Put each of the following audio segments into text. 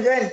Jen.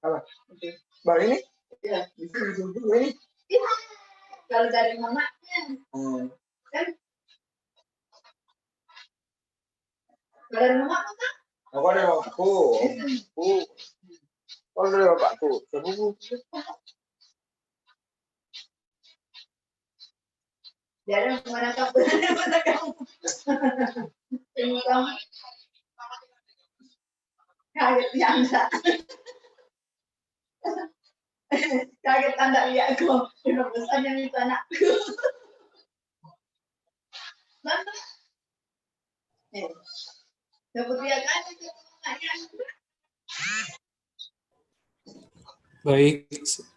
Apa? Baru ini? Iya. Ini. Kalau dari mamanya. Kan? Kalau dari mama apa? Aku dari bapakku. Kalau dari bapakku. Sepupu. Dia ada mana kamu? Mana kamu? Ini kamu. Kaget biasa. Kaget anda lihat aku. Udah besar yang itu anakku. Mana? Dapat lihat kan itu anaknya. Baik,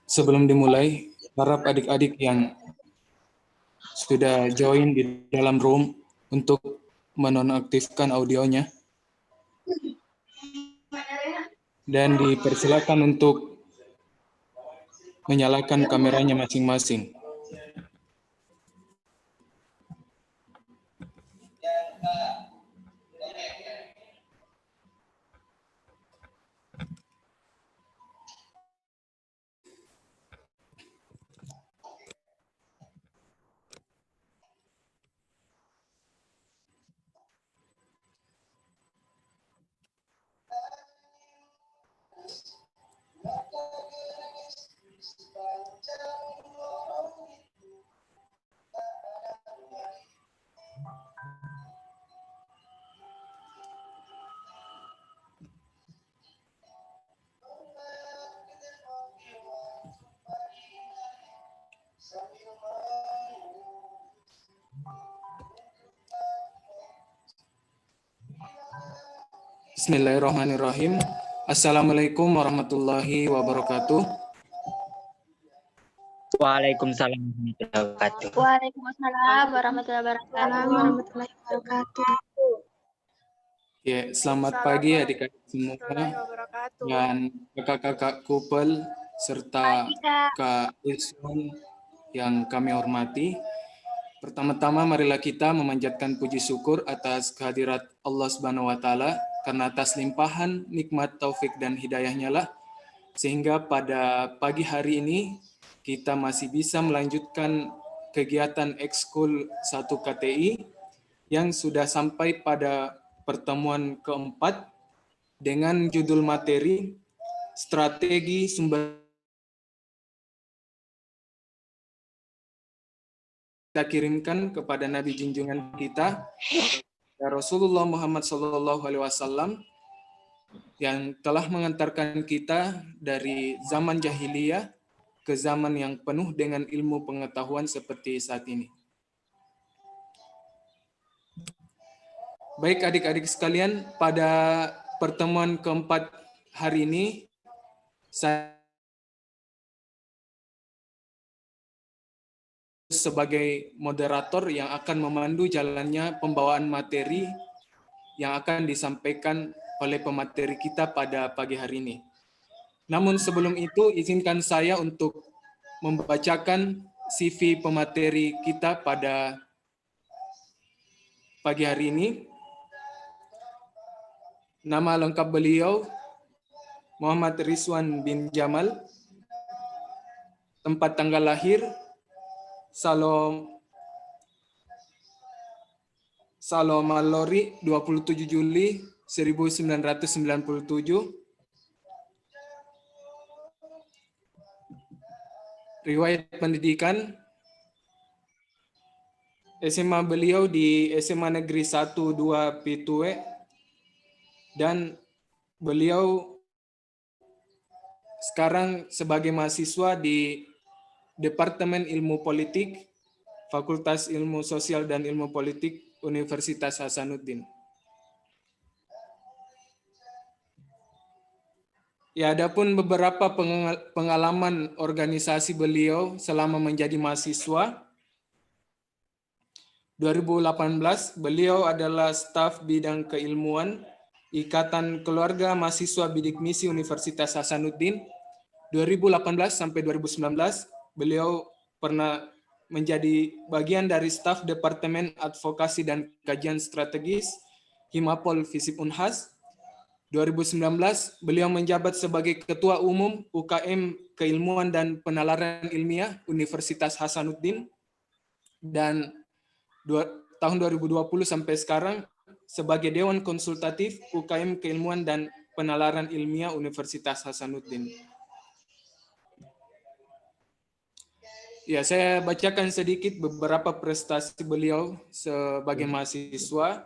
sebelum dimulai, harap adik-adik yang sudah join di dalam room untuk menonaktifkan audionya dan dipersilakan untuk menyalakan kameranya masing-masing. Bismillahirrahmanirrahim. Assalamualaikum warahmatullahi wabarakatuh. Waalaikumsalam warahmatullahi wabarakatuh. Waalaikumsalam warahmatullahi wabarakatuh. Ya, selamat pagi adik-adik semua dan kakak-kakak Kupel serta Kak Ilsun yang kami hormati. Pertama-tama marilah kita memanjatkan puji syukur atas kehadirat Allah Subhanahu wa taala karena atas limpahan nikmat taufik dan hidayahnya lah sehingga pada pagi hari ini kita masih bisa melanjutkan kegiatan ekskul 1 KTI yang sudah sampai pada pertemuan keempat dengan judul materi strategi sumber kita kirimkan kepada Nabi junjungan kita Rasulullah Muhammad SAW yang telah mengantarkan kita dari zaman jahiliyah ke zaman yang penuh dengan ilmu pengetahuan seperti saat ini. Baik adik-adik sekalian, pada pertemuan keempat hari ini saya sebagai moderator yang akan memandu jalannya pembawaan materi yang akan disampaikan oleh pemateri kita pada pagi hari ini. Namun sebelum itu, izinkan saya untuk membacakan CV pemateri kita pada pagi hari ini. Nama lengkap beliau Muhammad Rizwan bin Jamal. Tempat tanggal lahir Salomallori 27 Juli 1997. Riwayat pendidikan SMA beliau di SMA Negeri 1-2 Pitue, dan beliau sekarang sebagai mahasiswa di Departemen Ilmu Politik, Fakultas Ilmu Sosial dan Ilmu Politik, Universitas Hasanuddin. Ya, adapun beberapa pengalaman organisasi beliau selama menjadi mahasiswa. 2018, beliau adalah staf bidang keilmuan Ikatan Keluarga Mahasiswa Bidik Misi Universitas Hasanuddin. 2018 sampai 2019, beliau pernah menjadi bagian dari staf Departemen Advokasi dan Kajian Strategis Himapol Visip Unhas. 2019, beliau menjabat sebagai Ketua Umum UKM Keilmuan dan Penalaran Ilmiah Universitas Hasanuddin, dan tahun 2020 sampai sekarang sebagai Dewan Konsultatif UKM Keilmuan dan Penalaran Ilmiah Universitas Hasanuddin. Ya, saya bacakan sedikit beberapa prestasi beliau sebagai mahasiswa.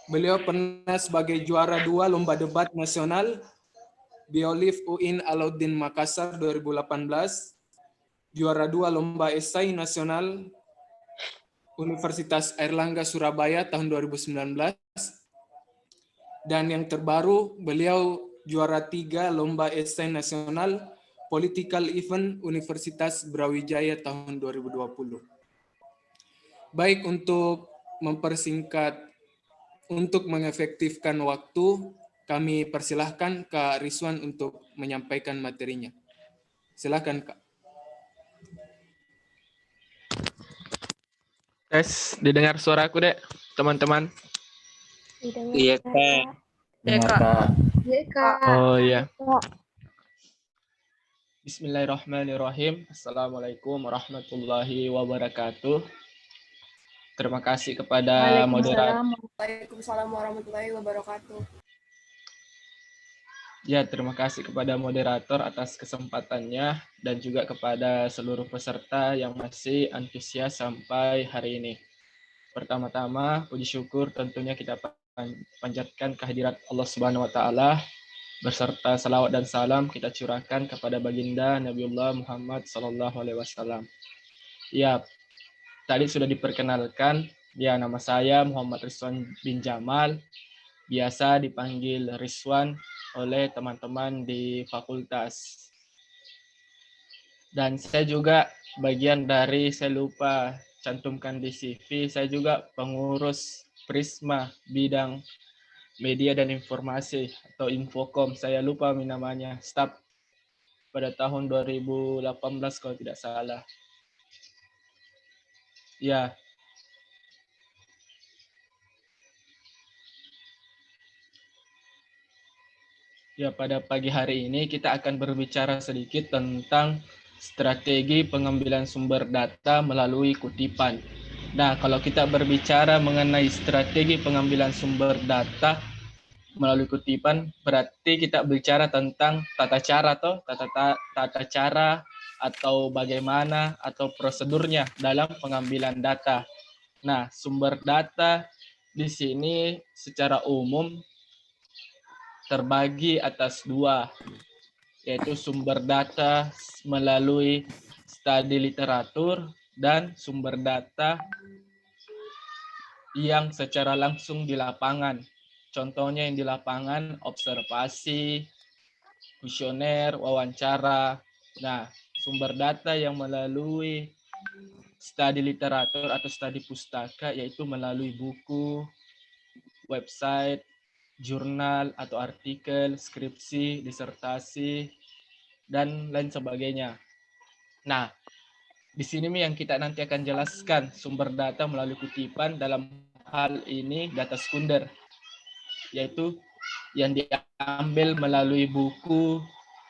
Beliau pernah sebagai juara 2 Lomba Debat Nasional Biolif UIN Alauddin Makassar 2018, juara 2 Lomba Esai Nasional Universitas Airlangga Surabaya tahun 2019, dan yang terbaru beliau juara 3 Lomba Esai Nasional Political Event Universitas Brawijaya tahun 2020. Baik, untuk mempersingkat, untuk mengefektifkan waktu, kami persilahkan Kak Rizwan untuk menyampaikan materinya. Silakan, Kak. Tes, didengar suaraku, Dek, teman-teman? Iya, Kak. Iya, Kak. Oh iya. Bismillahirrahmanirrahim. Assalamualaikum warahmatullahi wabarakatuh. Terima kasih kepada moderator. Waalaikumsalam warahmatullahi wabarakatuh. Ya, terima kasih kepada moderator atas kesempatannya dan juga kepada seluruh peserta yang masih antusias sampai hari ini. Pertama-tama, puji syukur tentunya kita panjatkan kehadirat Allah Subhanahu wa taala, beserta salawat dan salam kita curahkan kepada baginda Nabiullah Muhammad sallallahu alaihi wasallam. Ya, tadi sudah diperkenalkan, ya, nama saya Muhammad Rizwan bin Jamal, biasa dipanggil Rizwan oleh teman-teman di fakultas. Dan saya juga bagian dari, saya lupa cantumkan di CV, saya juga pengurus Prisma bidang media dan informasi atau Infocom, saya lupa namanya, staf pada tahun 2018 kalau tidak salah. Ya. Ya, pada pagi hari ini kita akan berbicara sedikit tentang strategi pengambilan sumber data melalui kutipan. Nah, kalau kita berbicara mengenai strategi pengambilan sumber data melalui kutipan, berarti kita bicara tentang tata cara atau bagaimana atau prosedurnya dalam pengambilan data. Nah, sumber data di sini secara umum terbagi atas dua, yaitu sumber data melalui studi literatur dan sumber data yang secara langsung di lapangan. Contohnya yang di lapangan, observasi, kuesioner, wawancara. Nah, sumber data yang melalui studi literatur atau studi pustaka yaitu melalui buku, website, jurnal atau artikel, skripsi, disertasi, dan lain sebagainya. Nah, Di sini yang kita nanti akan jelaskan sumber data melalui kutipan, dalam hal ini data sekunder, yaitu yang diambil melalui buku,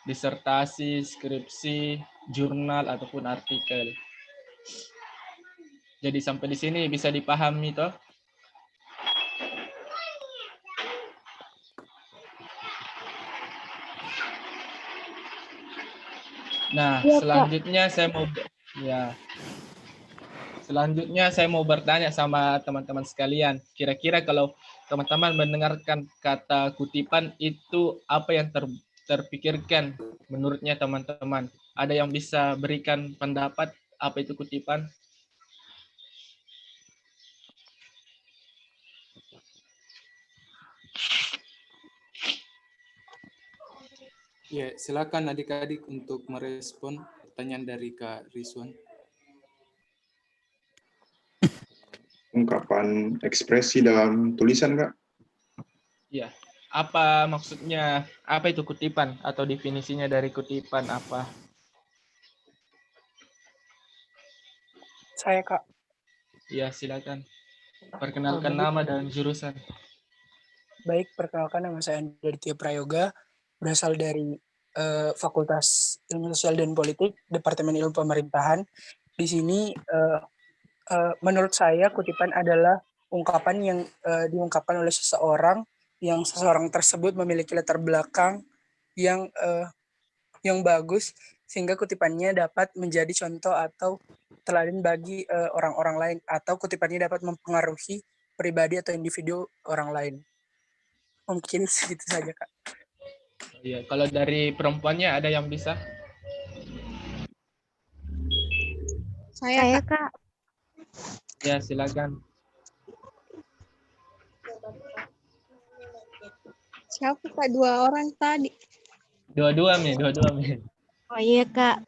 disertasi, skripsi, jurnal, ataupun artikel. Jadi sampai di sini bisa dipahami toh? Nah, Iya, Kak. selanjutnya saya mau bertanya sama teman-teman sekalian. Kira-kira kalau teman-teman mendengarkan kata kutipan itu apa yang terpikirkan menurutnya teman-teman? Ada yang bisa berikan pendapat apa itu kutipan? Ya, silakan adik-adik untuk merespon pertanyaan dari Kak Rizwan. Ungkapan ekspresi dalam tulisan, Kak. Ya, apa maksudnya? Apa itu kutipan atau definisinya dari kutipan apa? Saya, Kak. Ya, silakan. Perkenalkan nama dan jurusan. Baik, perkenalkan nama saya Aditya Prayoga, berasal dari Fakultas Ilmu Sosial dan Politik, Departemen Ilmu Pemerintahan. Di sini menurut saya kutipan adalah ungkapan yang diungkapkan oleh seseorang yang seseorang tersebut memiliki latar belakang yang bagus sehingga kutipannya dapat menjadi contoh atau teladan bagi orang-orang lain, atau kutipannya dapat mempengaruhi pribadi atau individu orang lain. Mungkin segitu saja, Kak. Iya, kalau dari perempuannya ada yang bisa? Saya, Kak. Ya, silakan. Siapa, Kak? 2 orang tadi. Dua-dua, Mi. Oh iya, Kak.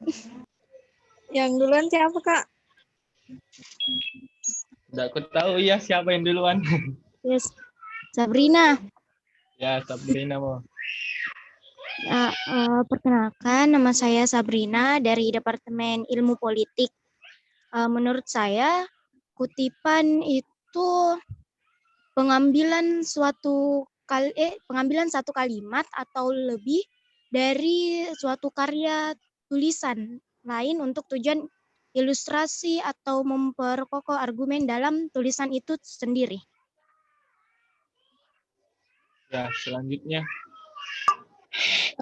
Yang duluan siapa, Kak? Udah aku tahu ya siapa yang duluan. Yes. Sabrina. Ya, Sabrina mau. Perkenalkan, nama saya Sabrina dari Departemen Ilmu Politik. Menurut saya, kutipan itu pengambilan satu kalimat atau lebih dari suatu karya tulisan lain untuk tujuan ilustrasi atau memperkokoh argumen dalam tulisan itu sendiri. Ya, selanjutnya.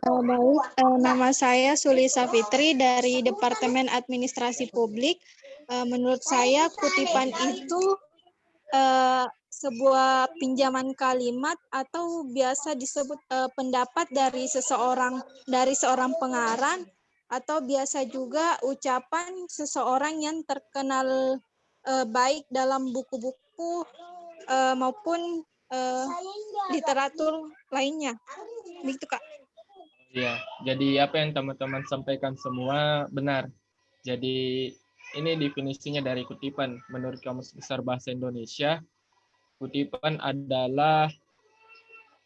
Baik, nama saya Sulisa Fitri dari Departemen Administrasi Publik. Menurut saya kutipan itu sebuah pinjaman kalimat atau biasa disebut pendapat dari seorang pengarang, atau biasa juga ucapan seseorang yang terkenal baik dalam buku-buku maupun literatur lainnya. Begitu, Kak. Ya, jadi apa yang teman-teman sampaikan semua benar. Jadi ini definisinya dari kutipan. Menurut Kamus Besar Bahasa Indonesia, kutipan adalah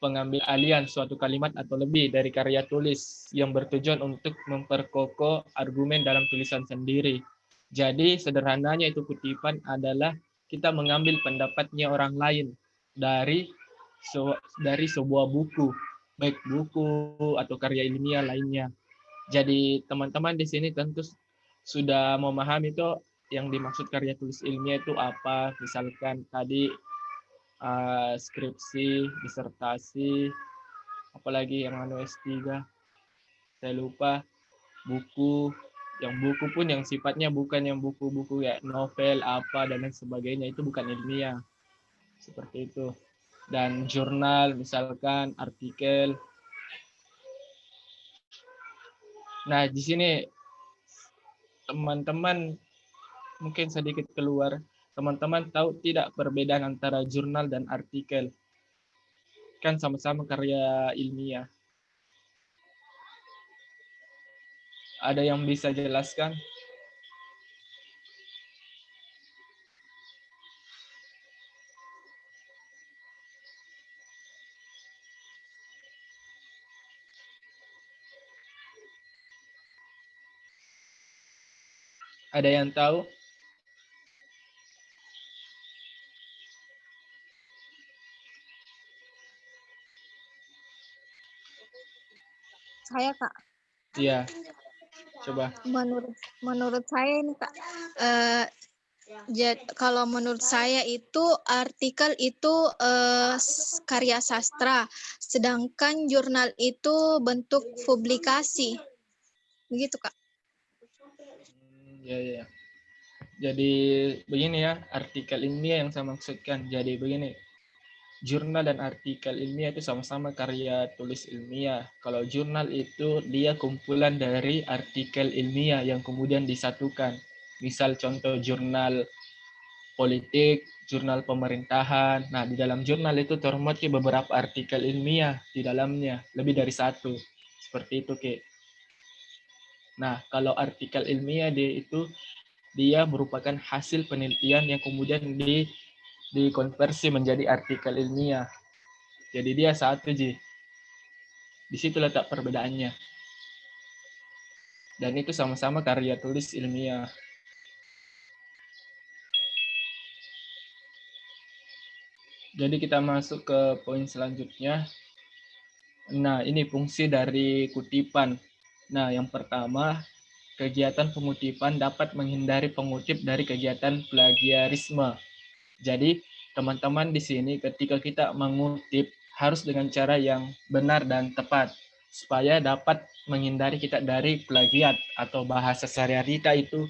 pengambil alian suatu kalimat atau lebih dari karya tulis yang bertujuan untuk memperkokoh argumen dalam tulisan sendiri. Jadi sederhananya itu kutipan adalah kita mengambil pendapatnya orang lain dari sebuah buku, baik buku atau karya ilmiah lainnya. Jadi teman-teman di sini tentu sudah memahami itu yang dimaksud karya tulis ilmiah itu apa. Misalkan tadi skripsi, disertasi, apalagi yang S3, saya lupa, buku, yang buku pun yang sifatnya bukan yang buku-buku ya novel apa dan lain sebagainya, itu bukan ilmiah, seperti itu. Dan jurnal misalkan artikel. Nah di sini teman-teman mungkin sedikit keluar, teman-teman tahu tidak perbedaan antara jurnal dan artikel? Kan sama-sama karya ilmiah. Ada yang bisa jelaskan? Ada yang tahu? Saya Kak, Iya, coba. menurut saya ini Kak, kalau menurut saya itu artikel itu karya sastra, sedangkan jurnal itu bentuk publikasi, begitu Kak. Ya. Jadi begini ya, artikel ilmiah yang saya maksudkan. Jadi begini, jurnal dan artikel ilmiah itu sama-sama karya tulis ilmiah. Kalau jurnal itu dia kumpulan dari artikel ilmiah yang kemudian disatukan. Misal contoh jurnal politik, jurnal pemerintahan. Nah, di dalam jurnal itu termuat beberapa artikel ilmiah di dalamnya, lebih dari satu. Seperti itu, Ki. Nah, kalau artikel ilmiah dia merupakan hasil penelitian yang kemudian dikonversi menjadi artikel ilmiah. Jadi dia satu, Ji. Di situ letak perbedaannya. Dan itu sama-sama karya tulis ilmiah. Jadi kita masuk ke poin selanjutnya. Nah, ini fungsi dari kutipan. Nah, yang pertama, kegiatan pengutipan dapat menghindari pengutip dari kegiatan plagiarisme. Jadi, teman-teman di sini ketika kita mengutip harus dengan cara yang benar dan tepat supaya dapat menghindari kita dari plagiat atau bahasa sehari-hari kita itu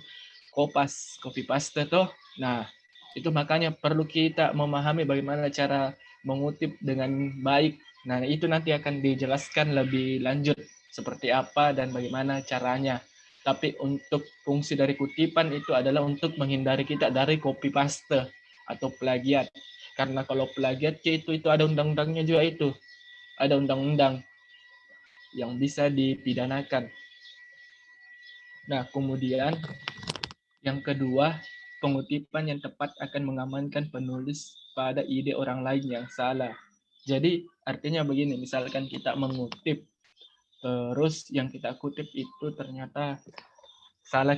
copy paste tuh. Nah, itu makanya perlu kita memahami bagaimana cara mengutip dengan baik. Nah, itu nanti akan dijelaskan lebih lanjut seperti apa dan bagaimana caranya. Tapi untuk fungsi dari kutipan itu adalah untuk menghindari kita dari copy paste atau plagiat. Karena kalau plagiat itu ada undang-undangnya juga itu. Ada undang-undang yang bisa dipidanakan. Nah, kemudian yang kedua, pengutipan yang tepat akan mengamankan penulis pada ide orang lain yang salah. Jadi artinya begini, misalkan kita mengutip, terus yang kita kutip itu ternyata salah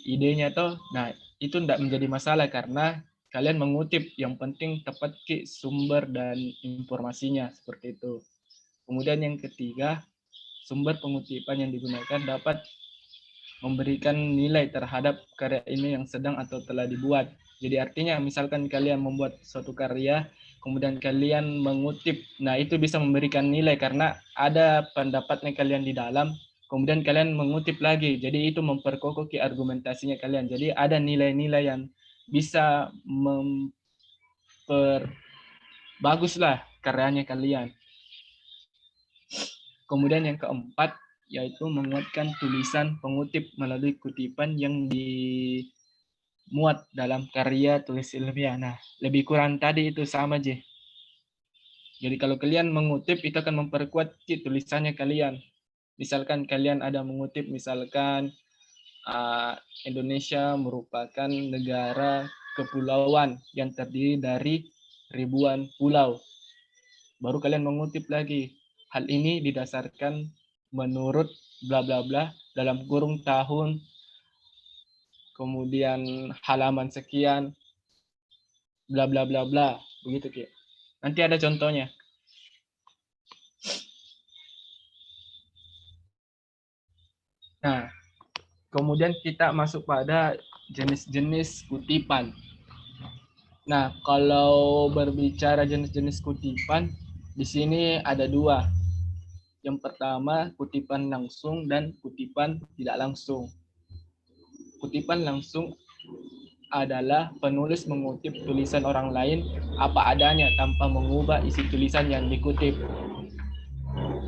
idenya toh, nah itu tidak menjadi masalah karena kalian mengutip, yang penting tepat sumber dan informasinya, seperti itu. Kemudian yang ketiga, sumber pengutipan yang digunakan dapat memberikan nilai terhadap karya ini yang sedang atau telah dibuat. Jadi artinya misalkan kalian membuat suatu karya, kemudian kalian mengutip, nah itu bisa memberikan nilai karena ada pendapatnya kalian di dalam, kemudian kalian mengutip lagi. Jadi itu memperkokoh argumentasinya kalian. Jadi ada nilai-nilai yang bisa memperbaguslah karyanya kalian. Kemudian yang keempat, yaitu menguatkan tulisan pengutip melalui kutipan yang dimuat dalam karya tulis ilmiah. Nah, lebih kurang tadi itu sama aja. Jadi kalau kalian mengutip itu akan memperkuat tulisannya kalian. Misalkan kalian ada mengutip, misalkan Indonesia merupakan negara kepulauan yang terdiri dari ribuan pulau. Baru kalian mengutip lagi. Hal ini didasarkan menurut bla bla bla dalam kurung tahun, kemudian halaman sekian, bla bla bla bla, begitu Ki. Nanti ada contohnya. Nah, kemudian kita masuk pada jenis-jenis kutipan. Nah, kalau berbicara jenis-jenis kutipan, di sini ada dua. Yang pertama, kutipan langsung dan kutipan tidak langsung. Kutipan langsung adalah penulis mengutip tulisan orang lain apa adanya tanpa mengubah isi tulisan yang dikutip.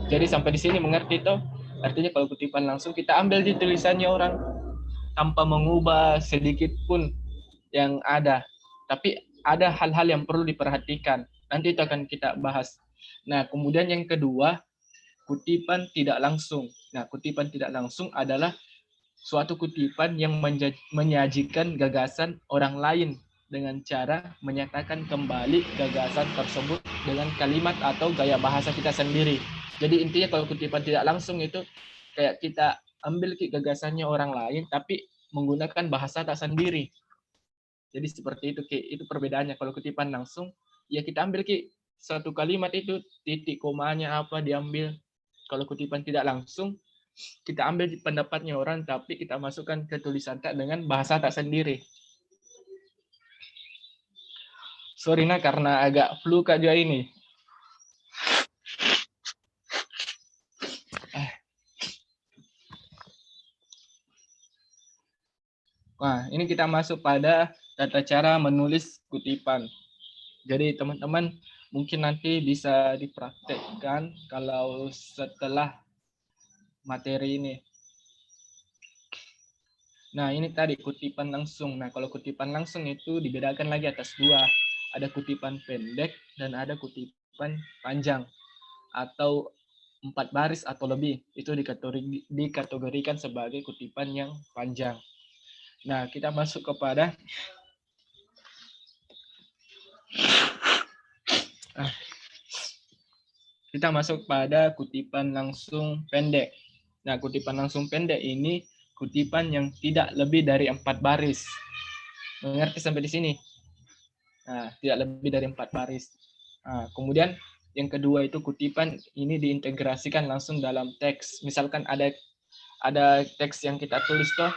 Jadi sampai di sini mengerti toh? Artinya kalau kutipan langsung kita ambil di tulisannya orang tanpa mengubah sedikit pun yang ada. Tapi ada hal-hal yang perlu diperhatikan. Nanti itu akan kita bahas. Nah, kemudian yang kedua, kutipan tidak langsung. Nah, kutipan tidak langsung adalah suatu kutipan yang menyajikan gagasan orang lain dengan cara menyatakan kembali gagasan tersebut dengan kalimat atau gaya bahasa kita sendiri. Jadi intinya kalau kutipan tidak langsung itu kayak kita ambil gagasannya orang lain tapi menggunakan bahasa tak sendiri. Jadi seperti itu Ki, itu perbedaannya. Kalau kutipan langsung, ya kita ambil Ki satu kalimat itu titik komanya apa diambil. Kalau kutipan tidak langsung, kita ambil pendapatnya orang tapi kita masukkan ke tulisan tak dengan bahasa tak sendiri. Sorry nah karena agak flu Kak juga ini. Nah, ini kita masuk pada tata cara menulis kutipan. Jadi teman-teman mungkin nanti bisa dipraktekkan kalau setelah materi ini. Nah, ini tadi kutipan langsung. Nah, kalau kutipan langsung itu dibedakan lagi atas dua. Ada kutipan pendek dan ada kutipan panjang atau 4 baris atau lebih. Itu dikategorikan sebagai kutipan yang panjang. Nah, kita masuk kepada kutipan langsung pendek. Nah, kutipan langsung pendek ini kutipan yang tidak lebih dari 4 baris. Mengerti sampai di sini? Nah, tidak lebih dari 4 baris. Nah, kemudian yang kedua itu kutipan ini diintegrasikan langsung dalam teks. Misalkan ada teks yang kita tulis toh,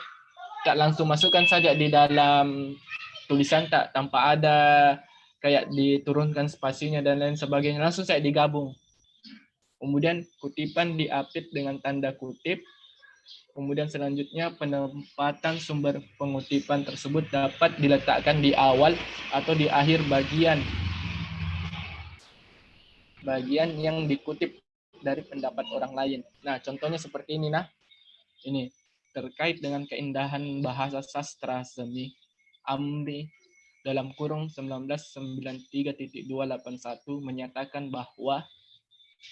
tak langsung masukkan saja di dalam tulisan tak tanpa ada kayak diturunkan spasinya dan lain sebagainya, langsung saya digabung. Kemudian kutipan diapit dengan tanda kutip. Kemudian selanjutnya penempatan sumber pengutipan tersebut dapat diletakkan di awal atau di akhir bagian yang dikutip dari pendapat orang lain. Nah, contohnya seperti ini nah. Ini terkait dengan keindahan bahasa sastra semi Amri dalam kurung 1993.281 menyatakan bahwa,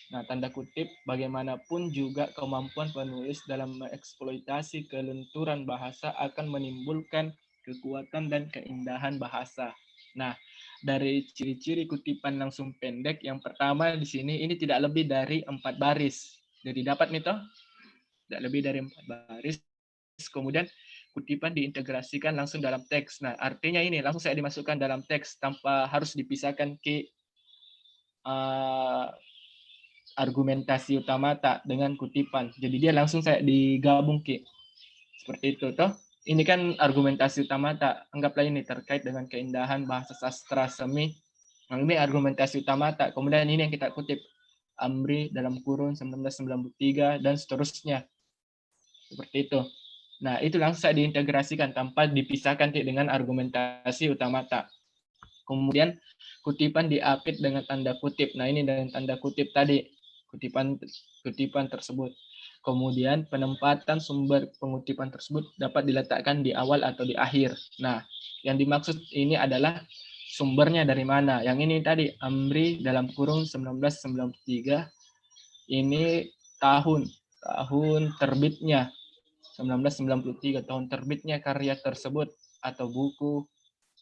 nah tanda kutip, bagaimanapun juga kemampuan penulis dalam mengeksploitasi kelenturan bahasa akan menimbulkan kekuatan dan keindahan bahasa. Nah, dari ciri-ciri kutipan langsung pendek, yang pertama di sini ini tidak lebih dari 4 baris. Jadi dapat nih toh? Tidak lebih dari 4 baris. Kemudian kutipan diintegrasikan langsung dalam teks. Nah, artinya ini langsung saya dimasukkan dalam teks tanpa harus dipisahkan ke argumentasi utama tak dengan kutipan. Jadi dia langsung saya digabung ke seperti itu toh. Ini kan argumentasi utama tak, anggaplah ini terkait dengan keindahan bahasa sastra semi. Nah, ini argumentasi utama tak. Kemudian ini yang kita kutip, Amri dalam kurun 1993 dan seterusnya. Seperti itu. Nah, itu langsung saya diintegrasikan tanpa dipisahkan dengan argumentasi utama tak. Kemudian kutipan diapit dengan tanda kutip. Nah, ini dengan tanda kutip tadi, kutipan tersebut. Kemudian penempatan sumber pengutipan tersebut dapat diletakkan di awal atau di akhir. Nah, yang dimaksud ini adalah sumbernya dari mana. Yang ini tadi, Amri dalam kurung 1993, ini tahun terbitnya. 1993 tahun terbitnya karya tersebut atau buku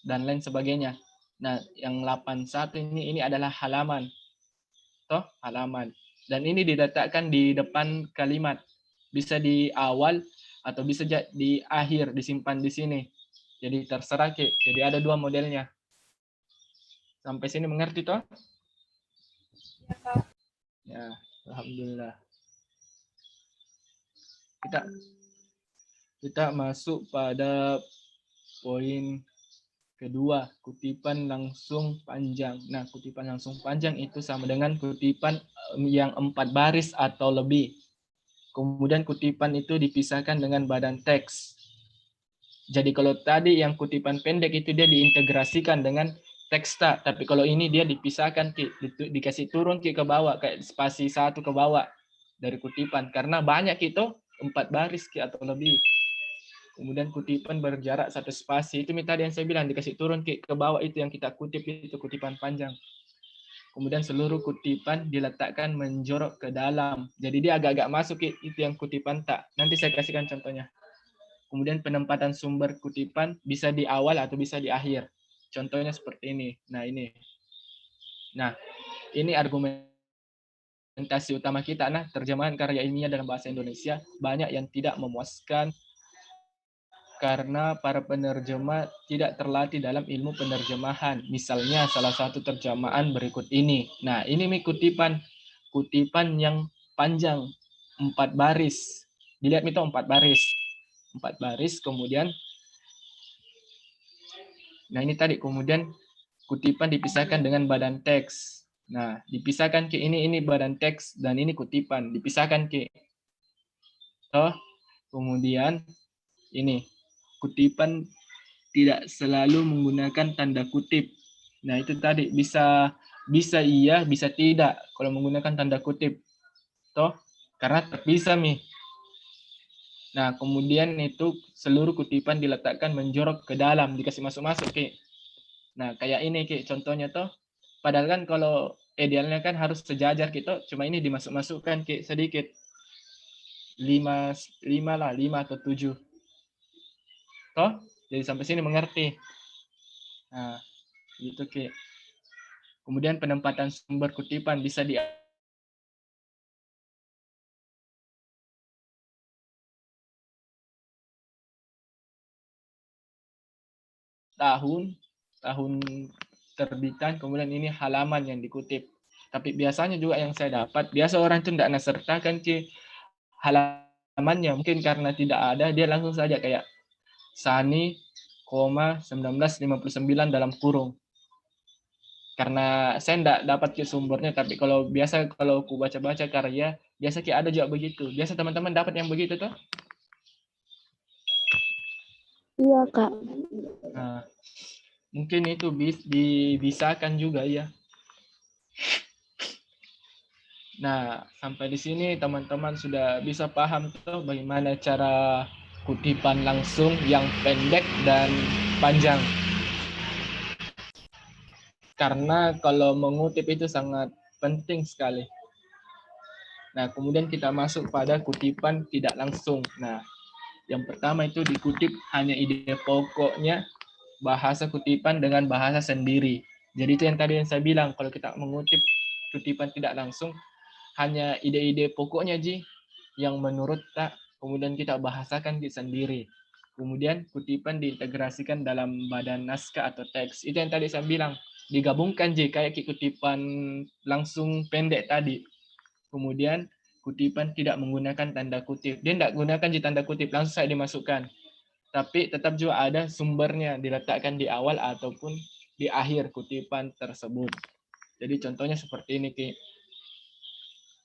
dan lain sebagainya. Nah, yang 81 ini adalah halaman. Toh, halaman. Dan ini diletakkan di depan kalimat. Bisa di awal atau bisa di akhir, disimpan di sini. Jadi terserah Ki. Jadi ada dua modelnya. Sampai sini mengerti toh? Ya, Kak. Ya, alhamdulillah. Kita masuk pada poin kedua, kutipan langsung panjang. Nah, kutipan langsung panjang itu sama dengan kutipan yang 4 baris atau lebih. Kemudian kutipan itu dipisahkan dengan badan teks. Jadi kalau tadi yang kutipan pendek itu dia diintegrasikan dengan teks tak, tapi kalau ini dia dipisahkan dikasih turun ke bawah kayak spasi 1 ke bawah dari kutipan karena banyak itu 4 baris atau lebih. Kemudian kutipan berjarak 1 spasi. Itu tadi yang saya bilang, dikasih turun ke bawah itu yang kita kutip, itu kutipan panjang. Kemudian seluruh kutipan diletakkan menjorok ke dalam. Jadi dia agak-agak masuk itu yang kutipan tak. Nanti saya kasihkan contohnya. Kemudian penempatan sumber kutipan bisa di awal atau bisa di akhir. Contohnya seperti ini. Nah, ini. Nah, ini argumentasi utama kita. Nah, terjemahan karya ilmiah dalam bahasa Indonesia banyak yang tidak memuaskan karena para penerjemah tidak terlatih dalam ilmu penerjemahan. Misalnya salah satu terjemahan berikut ini. Nah, ini kutipan yang panjang 4 baris. Dilihat itu 4 baris. 4 baris, kemudian nah ini tadi, kemudian kutipan dipisahkan dengan badan teks. Nah, dipisahkan ke ini badan teks dan ini kutipan, dipisahkan ke. Kemudian ini kutipan tidak selalu menggunakan tanda kutip. Nah, itu tadi bisa iya, bisa tidak kalau menggunakan tanda kutip. Karena terpisah Nah, kemudian itu seluruh kutipan diletakkan menjorok ke dalam, dikasih masuk-masuk, Ki. Nah, kayak ini, Ki, contohnya padahal kan kalau idealnya kan harus sejajar, gitu. Cuma ini dimasuk-masukkan, Ki, sedikit. 5 atau 7. Jadi sampai sini mengerti. Nah, gitu, Ki. Kemudian penempatan sumber kutipan bisa di tahun terbitan, kemudian ini halaman yang dikutip. Tapi biasanya juga yang saya dapat, biasa orang itu tidak nasertakan Ki halamannya, mungkin karena tidak ada, dia langsung saja kayak Sani, 1959 dalam kurung. Karena saya tidak dapat Ki sumbernya, tapi kalau ku baca-baca karya, biasa Ki ada juga begitu. Biasa teman-teman dapat yang begitu tuh? Iya, Kak. Nah, mungkin itu dibisakan juga ya. Nah, sampai di sini teman-teman sudah bisa paham tuh bagaimana cara kutipan langsung yang pendek dan panjang. Karena kalau mengutip itu sangat penting sekali. Nah, kemudian kita masuk pada kutipan tidak langsung. Nah, yang pertama itu dikutip hanya ide pokoknya, bahasa kutipan dengan bahasa sendiri. Jadi itu yang tadi yang saya bilang, kalau kita mengutip kutipan tidak langsung, hanya ide-ide pokoknya yang menurut tak, kemudian kita bahasakan sendiri. Kemudian kutipan diintegrasikan dalam badan naskah atau teks. Itu yang tadi saya bilang, digabungkan kayak kutipan langsung pendek tadi. Kemudian kutipan tidak menggunakan tanda kutip. Dia tidak gunakan tanda kutip, langsung saya dimasukkan. Tapi tetap juga ada sumbernya, diletakkan di awal ataupun di akhir kutipan tersebut. Jadi contohnya seperti ini, Ki.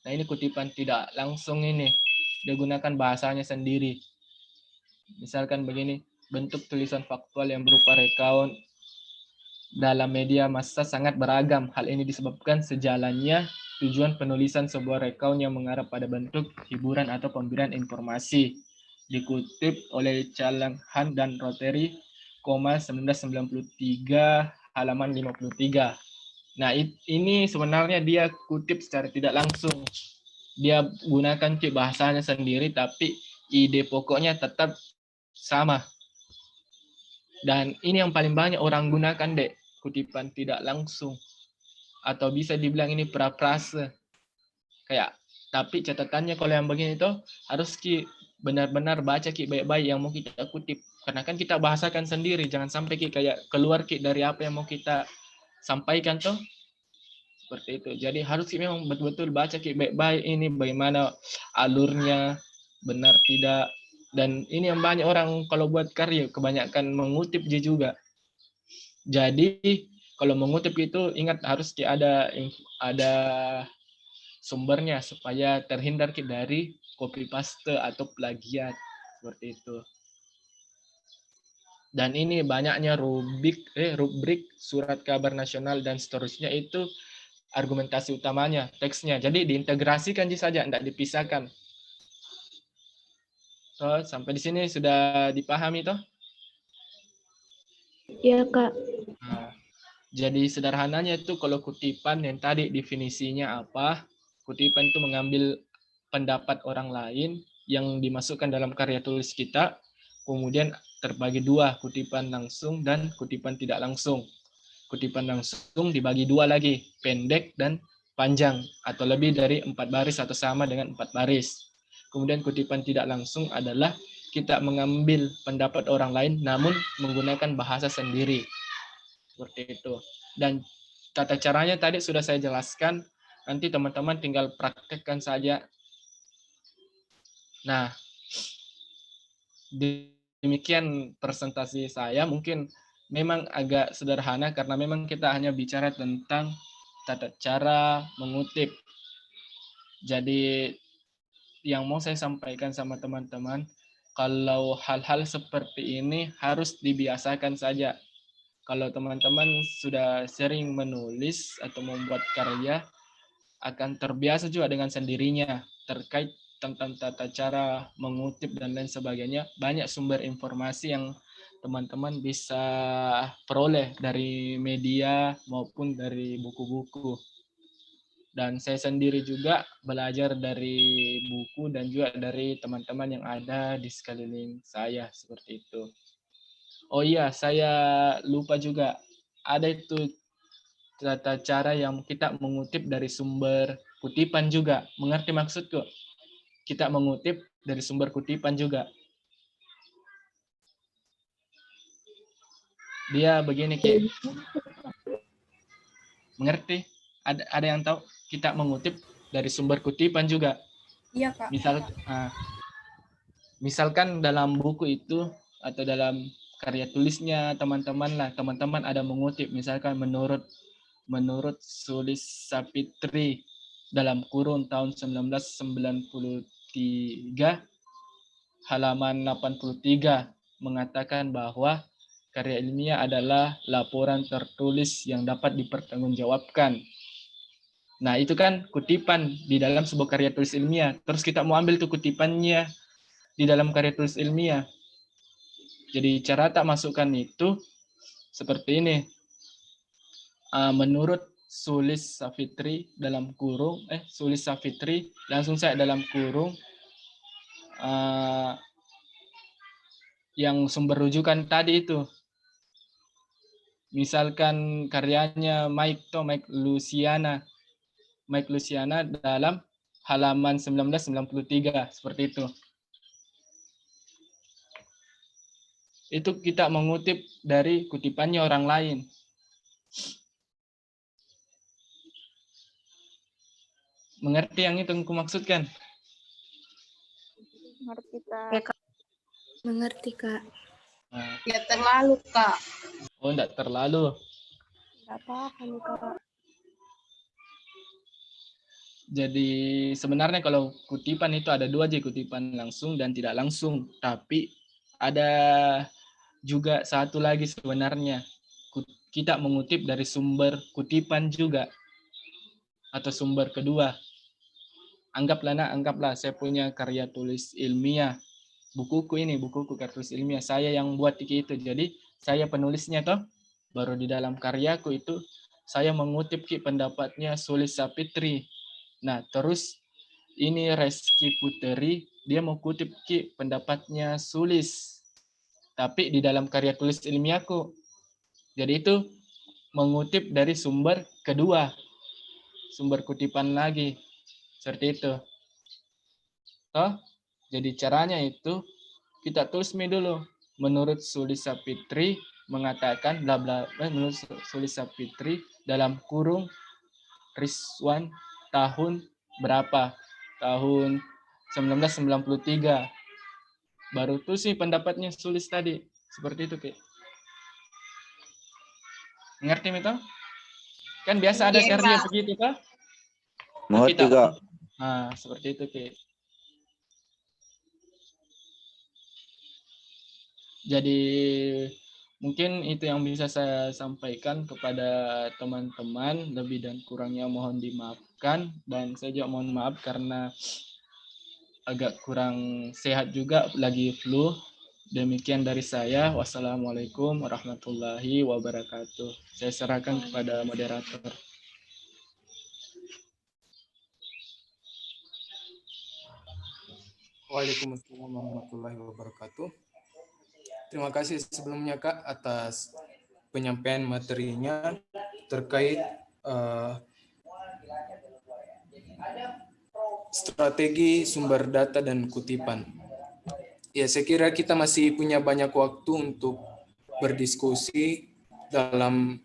Nah, ini kutipan tidak langsung ini. Dia gunakan bahasanya sendiri. Misalkan begini, bentuk tulisan faktual yang berupa recount dalam media massa sangat beragam. Hal ini disebabkan sejalannya tujuan penulisan sebuah recount yang mengarah pada bentuk hiburan atau pemberian informasi. Dikutip oleh Callahan dan Rotary, 1993 halaman 53. Nah, ini sebenarnya dia kutip secara tidak langsung. Dia gunakan bahasanya sendiri, tapi ide pokoknya tetap sama. Dan ini yang paling banyak orang gunakan, kutipan tidak langsung. Atau bisa dibilang ini praprasa. Tapi catatannya kalau yang begini harus benar-benar baca baik-baik yang mau kita kutip. Karena kan kita bahasakan sendiri, jangan sampai kayak keluar dari apa yang mau kita sampaikan seperti itu. Jadi harus memang betul-betul baca baik-baik ini bagaimana alurnya, benar tidak. Dan ini yang banyak orang kalau buat karya kebanyakan mengutip juga. Jadi kalau mengutip itu ingat harus ada sumbernya supaya terhindar dari copy paste atau plagiat seperti itu. Dan ini banyaknya rubrik surat kabar nasional dan seterusnya itu argumentasi utamanya, teksnya. Jadi diintegrasikan saja, tidak dipisahkan. Sampai di sini sudah dipahami toh? Iya, Kak. Nah, jadi sederhananya itu kalau kutipan yang tadi definisinya apa? Kutipan itu mengambil pendapat orang lain yang dimasukkan dalam karya tulis kita, kemudian terbagi dua, kutipan langsung dan kutipan tidak langsung. Kutipan langsung dibagi dua lagi, pendek dan panjang, atau lebih dari 4 baris atau sama dengan 4 baris. Kemudian kutipan tidak langsung adalah kita mengambil pendapat orang lain namun menggunakan bahasa sendiri. Seperti itu. Dan tata caranya tadi sudah saya jelaskan, nanti teman-teman tinggal praktekkan saja. Nah, demikian presentasi saya, mungkin memang agak sederhana karena memang kita hanya bicara tentang tata cara mengutip. Jadi yang mau saya sampaikan sama teman-teman, kalau hal-hal seperti ini harus dibiasakan saja. Kalau teman-teman sudah sering menulis atau membuat karya, akan terbiasa juga dengan sendirinya terkait tentang tata cara mengutip dan lain sebagainya. Banyak sumber informasi yang teman-teman bisa peroleh dari media maupun dari buku-buku. Dan saya sendiri juga belajar dari buku dan juga dari teman-teman yang ada di sekeliling saya, seperti itu. Oh iya, saya lupa juga. Ada itu tata cara yang kita mengutip dari sumber kutipan juga. Mengerti maksudku? Kita mengutip dari sumber kutipan juga. Dia begini, Ki. Mengerti? Ada yang tahu? Kita mengutip dari sumber kutipan juga. Iya, Kak. Misalkan dalam buku itu atau dalam karya tulisnya teman-teman ada mengutip, misalkan menurut Sulis Sapitri dalam kurun tahun 1993 halaman 83 mengatakan bahwa karya ilmiah adalah laporan tertulis yang dapat dipertanggungjawabkan. Nah, itu kan kutipan di dalam sebuah karya tulis ilmiah. Terus kita mau ambil tuh kutipannya di dalam karya tulis ilmiah. Jadi cara tak masukkan itu seperti ini. Menurut Sulis Sapitri dalam kurung, Sulis Sapitri langsung saya dalam kurung yang sumber rujukan tadi itu. Misalkan karyanya Mike Luciana dalam halaman 1993, seperti itu. Itu kita mengutip dari kutipannya orang lain. Mengerti yang itu aku maksudkan? Mengerti, Kak. Mengerti, Kak. Nah. Ya terlalu, Kak. Oh, enggak terlalu. Enggak apa-apa, Kak. Jadi sebenarnya kalau kutipan itu ada dua aja, kutipan langsung dan tidak langsung. Tapi ada juga satu lagi sebenarnya. Kita mengutip dari sumber kutipan juga. Atau sumber kedua. Anggaplah saya punya karya tulis ilmiah. Bukuku karya tulis ilmiah. Saya yang buat itu. Jadi saya penulisnya toh. Baru di dalam karyaku itu saya mengutip pendapatnya Sulis Sapitri. Nah, terus ini Reski Puteri, dia mau kutip pendapatnya Sulis. Tapi di dalam karya tulis ilmiahku. Jadi itu mengutip dari sumber kedua. Sumber kutipan lagi. Seperti itu. Toh? Jadi caranya itu kita tulis dulu. Menurut Sulis Sapitri mengatakan bla bla, menurut Sulis Sapitri dalam kurung Rizwan tahun berapa? Tahun 1993. Baru tuh sih pendapatnya Sulis tadi. Seperti itu, Ki. Ngerti, Mito? Kan biasa ada karya begitu, Kak? Mengerti, Kak. Nah, seperti itu, Ki. Jadi mungkin itu yang bisa saya sampaikan kepada teman-teman. Lebih dan kurangnya mohon dimaafkan. Dan saya juga mohon maaf karena agak kurang sehat juga, lagi flu. Demikian dari saya. Wassalamualaikum warahmatullahi wabarakatuh. Saya serahkan kepada moderator. Waalaikumsalam warahmatullahi wabarakatuh. Terima kasih sebelumnya, Kak, atas penyampaian materinya terkait strategi sumber data dan kutipan. Ya, saya kira kita masih punya banyak waktu untuk berdiskusi dalam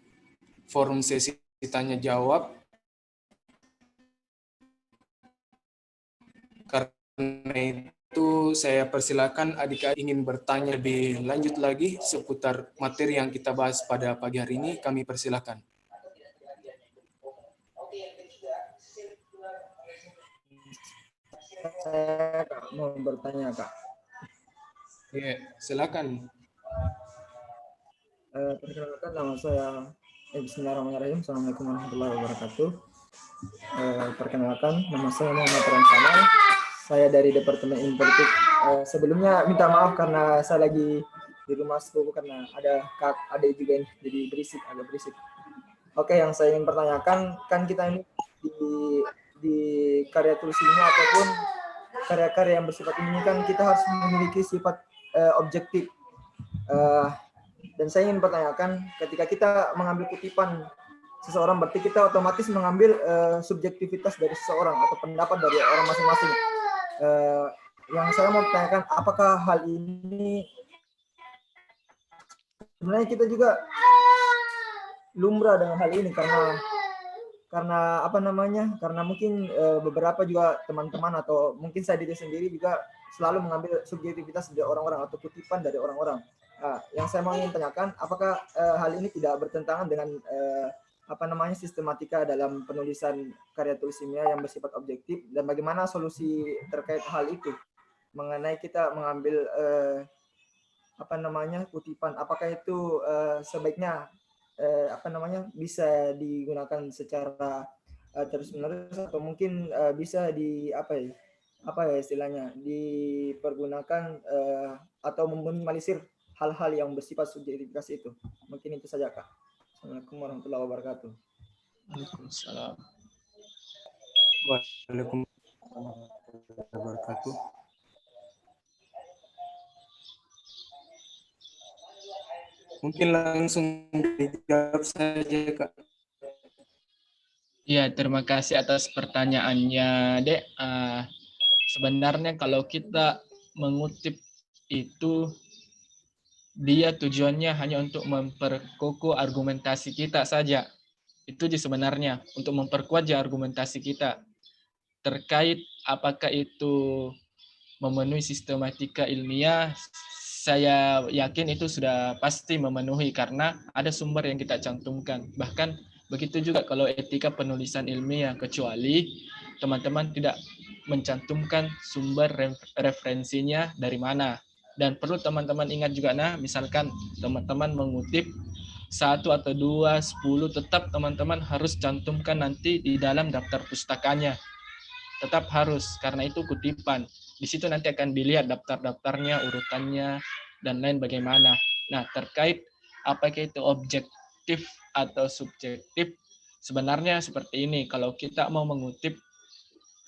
forum sesi tanya jawab. Karena itu saya persilakan adik-adik ingin bertanya lebih lanjut lagi seputar materi yang kita bahas pada pagi hari ini, kami persilakan. Saya mau bertanya, Kak. Ya, silakan. Perkenalkan, nama saya Bismillahirrahmanirrahim. Assalamualaikum warahmatullahi wabarakatuh. Perkenalkan, nama saya Muhammad Ramsanal. Saya dari Departemen Ilmu Politik. Sebelumnya minta maaf karena saya lagi di rumah sepupu karena ada adik juga yang jadi agak berisik. Oke, yang saya ingin pertanyakan, kan kita ini di karya tulis ini ataupun karya-karya yang bersifat ini kan kita harus memiliki sifat objektif. Dan saya ingin pertanyakan, ketika kita mengambil kutipan seseorang, berarti kita otomatis mengambil subjektivitas dari seseorang atau pendapat dari orang masing-masing. Yang saya mau tanyakan, apakah hal ini sebenarnya kita juga lumrah dengan hal ini karena apa namanya? Karena mungkin beberapa juga teman-teman atau mungkin saya diri sendiri juga selalu mengambil subjektivitas dari orang-orang atau kutipan dari orang-orang. Yang saya mau ingin tanyakan, apakah hal ini tidak bertentangan dengan sistematika dalam penulisan karya tulis ilmiah yang bersifat objektif, dan bagaimana solusi terkait hal itu mengenai kita mengambil kutipan, apakah itu sebaiknya bisa digunakan secara terus-menerus atau mungkin bisa istilahnya dipergunakan atau meminimalisir hal-hal yang bersifat subjektivitas itu. Mungkin itu saja, Kak. Assalamualaikum warahmatullahi wabarakatuh. Waalaikumsalam. Waalaikumsalam warahmatullahi wabarakatuh. Mungkin langsung dijawab saja, Kak. Ya, terima kasih atas pertanyaannya, Dek. Sebenarnya kalau kita mengutip itu, dia tujuannya hanya untuk memperkokoh argumentasi kita saja. Itu sebenarnya untuk memperkuat argumentasi kita. Terkait apakah itu memenuhi sistematika ilmiah, saya yakin itu sudah pasti memenuhi karena ada sumber yang kita cantumkan. Bahkan begitu juga kalau etika penulisan ilmiah, kecuali teman-teman tidak mencantumkan sumber referensinya dari mana. Dan perlu teman-teman ingat juga, misalkan teman-teman mengutip 1 atau 2, 10, tetap teman-teman harus cantumkan nanti di dalam daftar pustakanya. Tetap harus, karena itu kutipan. Di situ nanti akan dilihat daftar-daftarnya, urutannya, dan lain bagaimana. Nah, terkait apakah itu objektif atau subjektif, sebenarnya seperti ini. Kalau kita mau mengutip,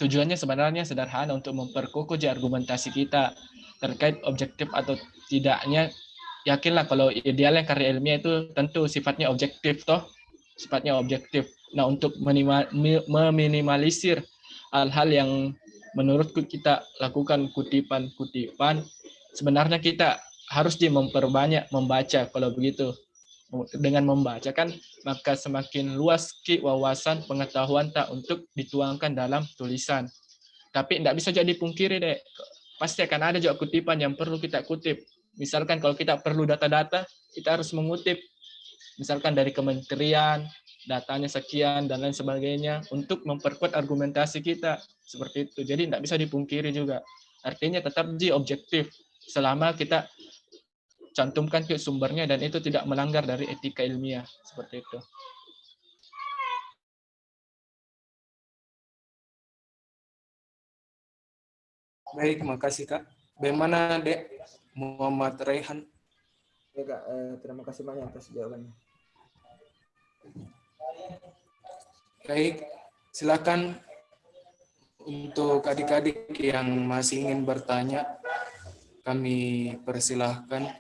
tujuannya sebenarnya sederhana untuk memperkokoh argumentasi kita. Terkait objektif atau tidaknya, yakinlah kalau idealnya karya ilmiah itu tentu sifatnya objektif, sifatnya objektif. Nah, untuk meminimalisir hal-hal yang menurutku kita lakukan kutipan-kutipan, sebenarnya kita harus memperbanyak membaca. Kalau begitu, dengan membaca kan maka semakin luas wawasan pengetahuan untuk dituangkan dalam tulisan. Tapi tidak bisa jadi pungkiri, Dek. Pasti akan ada juga kutipan yang perlu kita kutip. Misalkan kalau kita perlu data-data, kita harus mengutip. Misalkan dari kementerian, datanya sekian, dan lain sebagainya, untuk memperkuat argumentasi kita. Seperti itu. Jadi tidak bisa dipungkiri juga. Artinya tetap objektif, selama kita cantumkan ke sumbernya, dan itu tidak melanggar dari etika ilmiah. Seperti itu. Baik, makasih, Kak. Bagaimana, Dek? Muhammad Raihan. Ya, Kak, terima kasih banyak atas jawabannya. Baik, silakan untuk adik-adik yang masih ingin bertanya, kami persilahkan.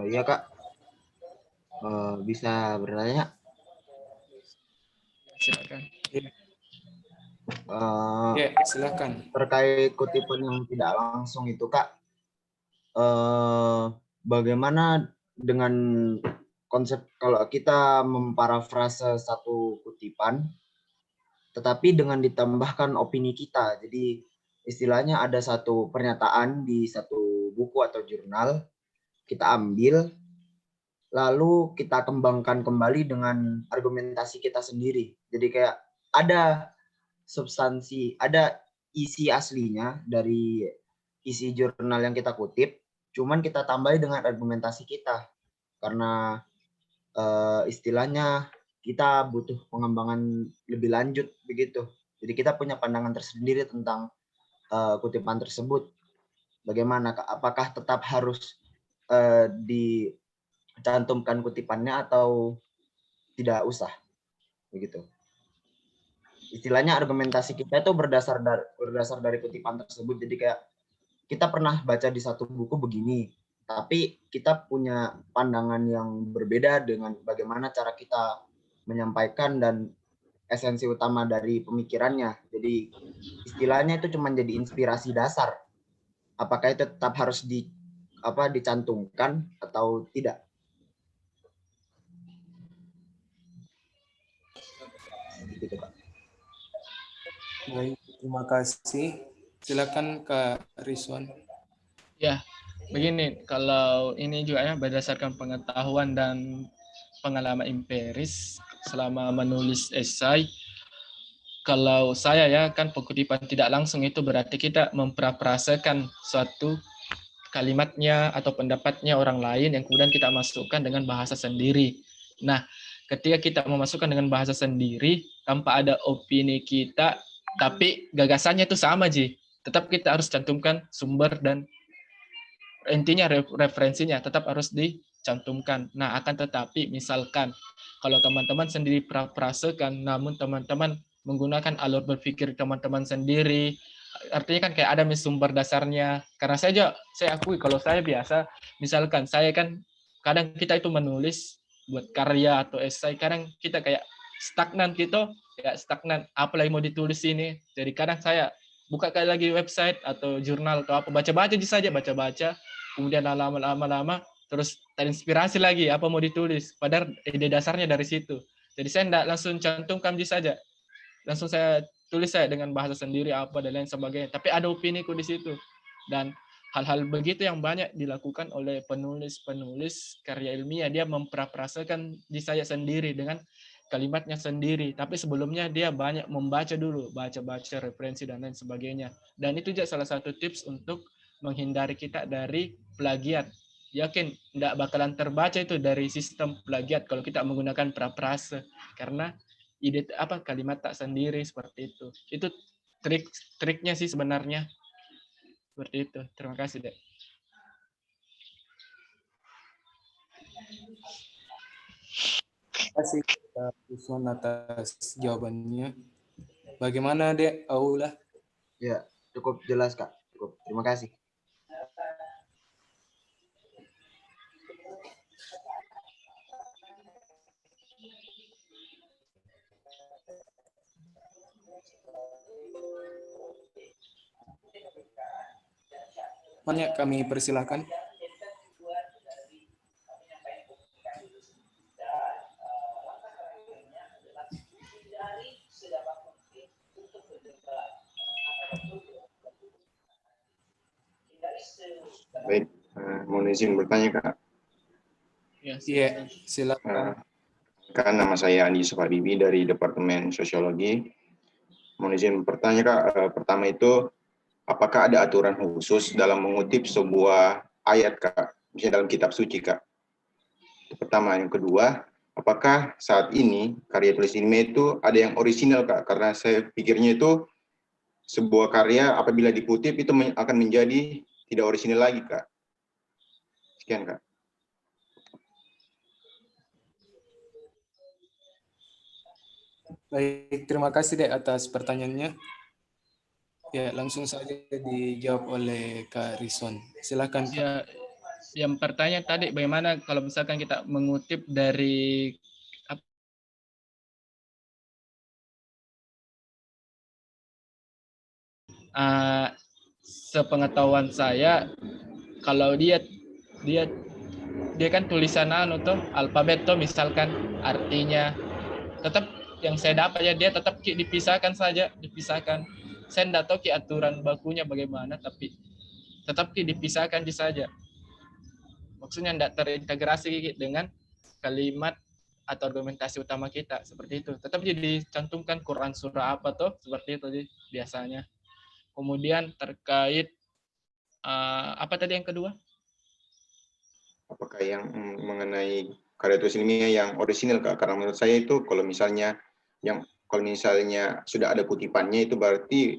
Iya Kak, bisa bertanya? Silakan. Ya, silakan. Terkait kutipan yang tidak langsung itu Kak, bagaimana dengan konsep kalau kita memparafrase satu kutipan, tetapi dengan ditambahkan opini kita. Jadi istilahnya ada satu pernyataan di satu buku atau jurnal, kita ambil, lalu kita kembangkan kembali dengan argumentasi kita sendiri. Jadi kayak ada substansi, ada isi aslinya dari isi jurnal yang kita kutip, cuman kita tambahi dengan argumentasi kita. Karena istilahnya kita butuh pengembangan lebih lanjut begitu. Jadi kita punya pandangan tersendiri tentang kutipan tersebut. Bagaimana, apakah tetap harus dicantumkan kutipannya atau tidak usah begitu? Istilahnya argumentasi kita itu berdasar dari kutipan tersebut. Jadi kayak kita pernah baca di satu buku begini, tapi kita punya pandangan yang berbeda dengan bagaimana cara kita menyampaikan dan esensi utama dari pemikirannya. Jadi istilahnya itu cuma jadi inspirasi dasar. Apakah itu tetap harus dicantumkan atau tidak? Gitu, Pak. Baik, terima kasih. Silakan Kak Rizwan. Ya, begini, kalau ini juga ya berdasarkan pengetahuan dan pengalaman empiris selama menulis esai, kalau saya ya kan pengutipan tidak langsung itu berarti kita memparafrasekan suatu kalimatnya atau pendapatnya orang lain yang kemudian kita masukkan dengan bahasa sendiri. Nah, ketika kita memasukkan dengan bahasa sendiri tanpa ada opini kita, tapi gagasannya itu sama, Ji. Tetap kita harus cantumkan sumber dan intinya referensinya tetap harus dicantumkan. Nah, akan tetapi misalkan kalau teman-teman sendiri prasekan, namun teman-teman menggunakan alur berpikir teman-teman sendiri, artinya kan kayak ada sumber dasarnya. Karena saya akui kalau saya biasa, misalkan saya kan kadang kita itu menulis buat karya atau esai, kadang kita kayak stagnan gitu, kayak stagnan apa lagi mau ditulis ini. Jadi kadang saya buka lagi website atau jurnal atau apa, baca-baca saja, kemudian lama-lama terus terinspirasi lagi apa mau ditulis, padahal ide dasarnya dari situ. Jadi saya tidak langsung cantumkan saja, langsung saya tulis saya dengan bahasa sendiri apa dan lain sebagainya, tapi ada opiniku di situ. Dan hal-hal begitu yang banyak dilakukan oleh penulis karya ilmiah, dia memparafrasekan di saya sendiri dengan kalimatnya sendiri, tapi sebelumnya dia banyak membaca dulu, baca referensi dan lain sebagainya. Dan itu juga salah satu tips untuk menghindari kita dari plagiat. Yakin tidak bakalan terbaca itu dari sistem plagiat kalau kita menggunakan parafrase, karena ide kalimat tak sendiri seperti itu. Itu triknya sih sebenarnya. Seperti itu. Terima kasih, Dek. Terima kasih Kak Rizwan atas jawabannya. Bagaimana Dek Aula? Ya, cukup jelas Kak. Cukup. Terima kasih. Banyak kami persilakan. Baik, mohon izin bertanya Kak. Iya, silakan. Kan nama saya Andi Sufabibi dari Departemen Sosiologi. Mohon izin bertanya Kak, pertama itu apakah ada aturan khusus dalam mengutip sebuah ayat Kak, misalnya dalam kitab suci Kak? Itu pertama. Yang kedua, apakah saat ini karya tulis ilmiah itu ada yang orisinal Kak? Karena saya pikirnya itu sebuah karya apabila dikutip itu akan menjadi tidak orisinal lagi Kak. Sekian Kak. Baik, terima kasih Dek atas pertanyaannya. Ya, langsung saja dijawab oleh Kak Rizwan. Silakan. Ya, yang pertanyaan tadi bagaimana kalau misalkan kita mengutip dari sepengetahuan saya, kalau dia kan tulisan tuh alfabet tuh misalkan artinya tetap yang saya dapat ya dia tetap dipisahkan saja, dipisahkan. Saya tidak tahu aturan bakunya bagaimana, tapi tetap dipisahkan saja. Maksudnya tidak terintegrasi dengan kalimat atau argumentasi utama kita seperti itu. Tetap dicantumkan Quran surah apa tuh seperti itu biasanya. Kemudian terkait apa tadi yang kedua? Apakah yang mengenai karya tulis ilmiah yang orisinal, Kak? Karena menurut saya itu kalau misalnya sudah ada kutipannya itu berarti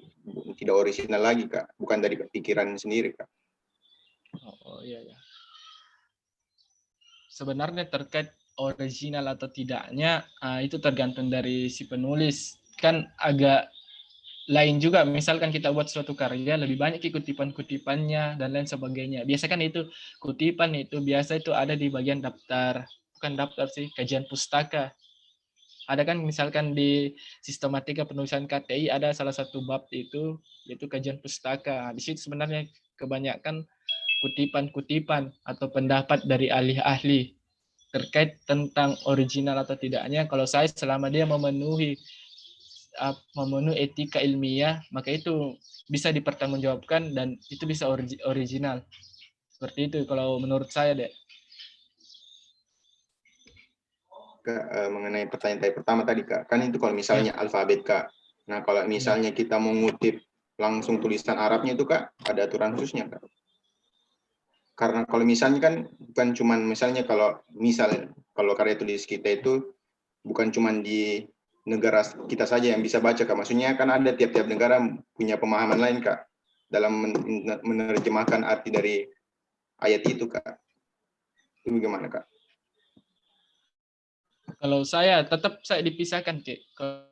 tidak orisinal lagi, Kak. Bukan dari pikiran sendiri, Kak. Oh iya ya. Sebenarnya terkait original atau tidaknya itu tergantung dari si penulis. Kan agak lain juga, misalkan kita buat suatu karya lebih banyak kutipan-kutipannya dan lain sebagainya. Biasa kan itu kutipan itu biasa itu ada di bagian daftar, bukan daftar sih, kajian pustaka. Ada kan misalkan di sistematika penulisan KTI ada salah satu bab itu yaitu kajian pustaka. Di situ sebenarnya kebanyakan kutipan-kutipan atau pendapat dari ahli-ahli terkait tentang original atau tidaknya. Kalau saya selama dia memenuhi etika ilmiah, maka itu bisa dipertanggungjawabkan dan itu bisa original. Seperti itu kalau menurut saya deh. Mengenai pertanyaan pertama tadi, Kak, kan itu kalau misalnya alfabet, Kak. Nah, kalau misalnya kita mengutip langsung tulisan Arabnya itu, Kak, ada aturan khususnya, Kak? Karena kalau misalnya kan bukan cuman misalnya kalau karya tulis kita itu bukan cuman di negara kita saja yang bisa baca, Kak. Maksudnya kan ada tiap-tiap negara punya pemahaman lain, Kak, dalam menerjemahkan arti dari ayat itu, Kak. Itu bagaimana, Kak? Kalau saya tetap saya dipisahkan, Ki. Kalau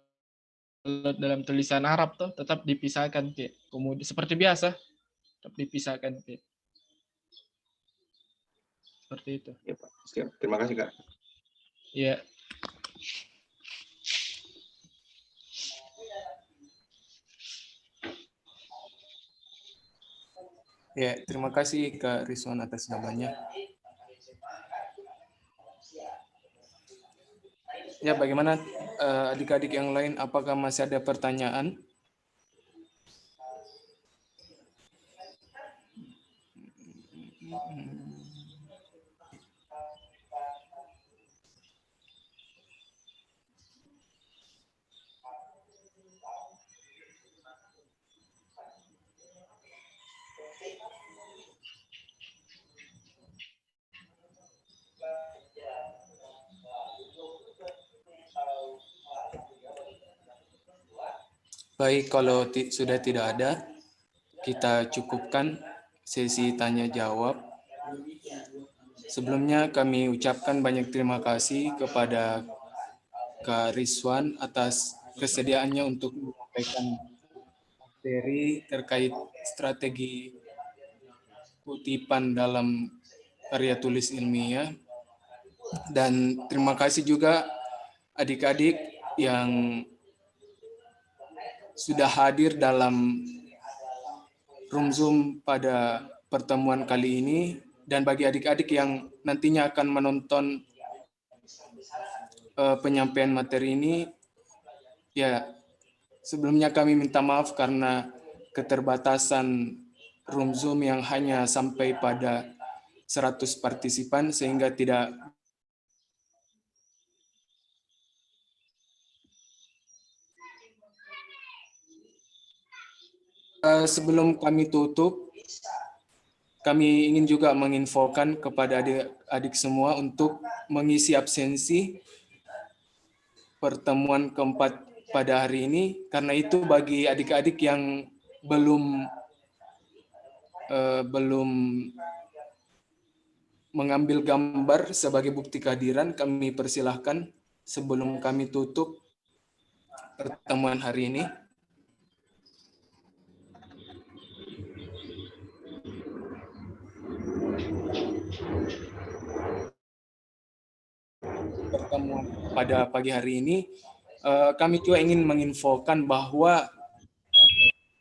dalam tulisan Arab tuh tetap dipisahkan, Ki. Kemudian seperti biasa tetap dipisahkan, Ki. Seperti itu. Ya, Pak. Siap. Terima kasih, Kak. Ya. Ya, terima kasih Kak Rizwan atas jawabannya. Ya, bagaimana adik-adik yang lain? Apakah masih ada pertanyaan? Baik, kalau sudah tidak ada, kita cukupkan sesi tanya jawab. Sebelumnya kami ucapkan banyak terima kasih kepada Kak Rizwan atas kesediaannya untuk menyampaikan materi terkait strategi kutipan dalam karya tulis ilmiah. Dan terima kasih juga adik-adik yang sudah hadir dalam room Zoom pada pertemuan kali ini, dan bagi adik-adik yang nantinya akan menonton penyampaian materi ini, ya sebelumnya kami minta maaf karena keterbatasan room Zoom yang hanya sampai pada 100 partisipan sehingga tidak sebelum kami tutup, kami ingin juga menginfokan kepada adik-adik semua untuk mengisi absensi pertemuan keempat pada hari ini, karena itu bagi adik-adik yang belum mengambil gambar sebagai bukti kehadiran, kami persilahkan sebelum kami tutup pertemuan hari ini. pada pagi hari ini, kami juga ingin menginfokan bahwa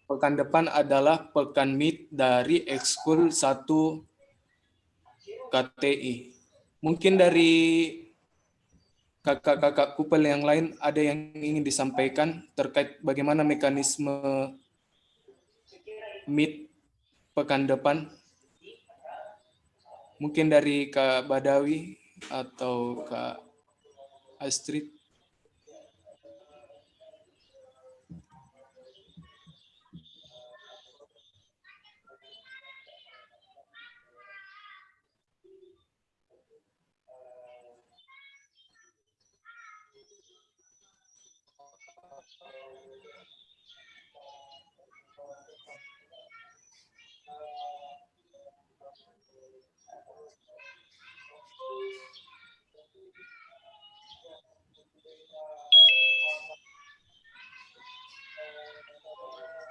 pekan depan adalah pekan MIT dari ekskul 1 KTI. Mungkin dari kakak-kakak kupel yang lain ada yang ingin disampaikan terkait bagaimana mekanisme MIT pekan depan? Mungkin dari Kak Badawi atau Kak Astrid.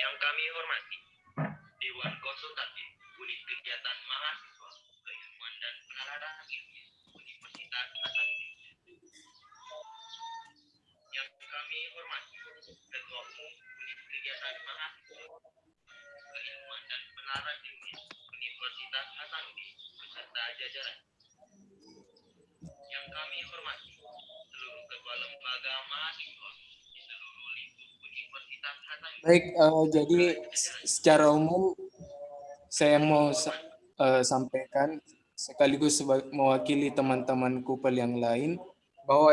Yang kami hormati, Dewan Konsultatif Unit Kegiatan Mahasiswa Keilmuan dan Penalaran Ilmiah Universitas Hasanuddin. Yang kami hormati, Ketua Umum Unit Kegiatan Mahasiswa Keilmuan dan Penalaran Ilmiah Universitas Hasanuddin beserta jajaran. Yang kami hormati, seluruh ketua lembaga mahasiswa di seluruh lingkup Universitas Hasanuddin. Baik, jadi secara umum saya mau sampaikan sekaligus mewakili teman-teman kupel yang lain bahwa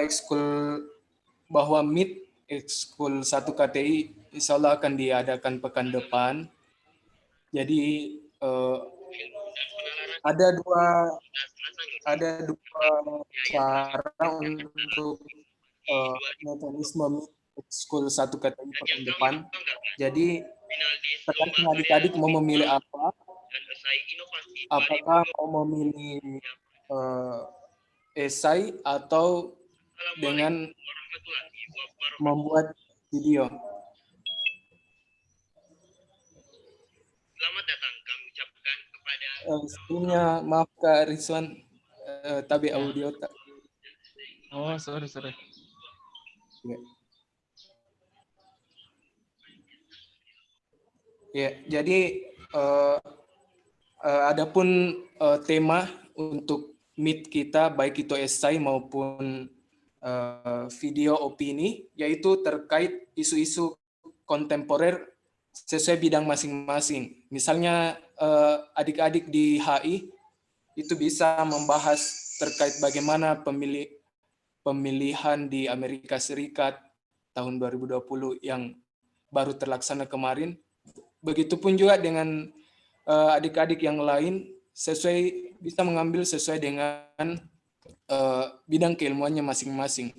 MIT ekskul 1 KTI insya Allah akan diadakan pekan depan. Jadi ada dua cara untuk mekanisme MIT ekskul 1 KTI pekan depan. Jadi tergantung adik-adik mau memilih apa, apakah mau memilih esai atau dengan membuat video. Selamat datang kami ucapkan kepada sebelumnya maaf Kak Rizwan, tabi audio tak. Oh, sorry. Ya, jadi adapun tema untuk meet kita baik itu esai maupun video opini, yaitu terkait isu-isu kontemporer sesuai bidang masing-masing. Misalnya adik-adik di HI itu bisa membahas terkait bagaimana pemilihan di Amerika Serikat tahun 2020 yang baru terlaksana kemarin. Begitupun juga dengan adik-adik yang lain bisa mengambil sesuai dengan bidang keilmuannya masing-masing.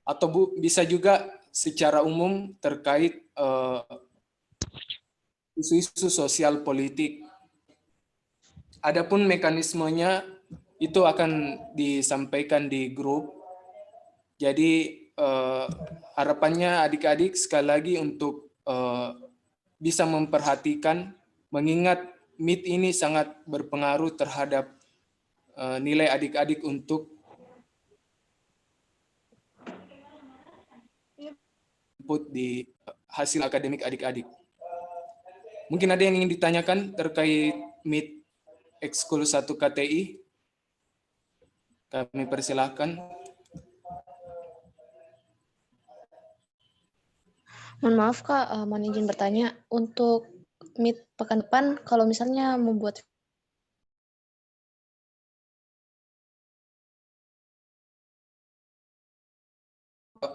Atau bisa juga secara umum terkait isu-isu sosial politik. Adapun mekanismenya itu akan disampaikan di grup. Jadi harapannya adik-adik sekali lagi untuk bisa memperhatikan, mengingat MIT ini sangat berpengaruh terhadap nilai adik-adik untuk input di hasil akademik adik-adik. Mungkin ada yang ingin ditanyakan terkait MIT ekskul 1 KTI? Kami persilahkan. Mohon maaf Kak, mohon izin bertanya, untuk meet pekan depan kalau misalnya membuat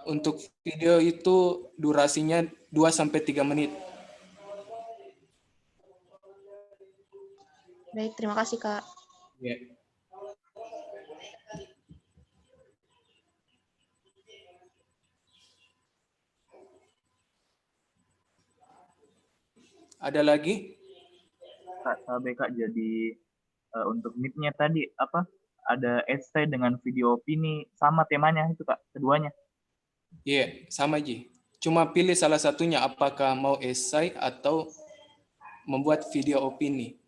untuk video itu durasinya 2-3 menit. Baik, terima kasih Kak. Ya. Ada lagi? Kak BK, jadi untuk meet-nya tadi apa? Ada essay dengan video opini sama temanya itu Kak, keduanya. Iya, sama Ji. Cuma pilih salah satunya apakah mau essay atau membuat video opini.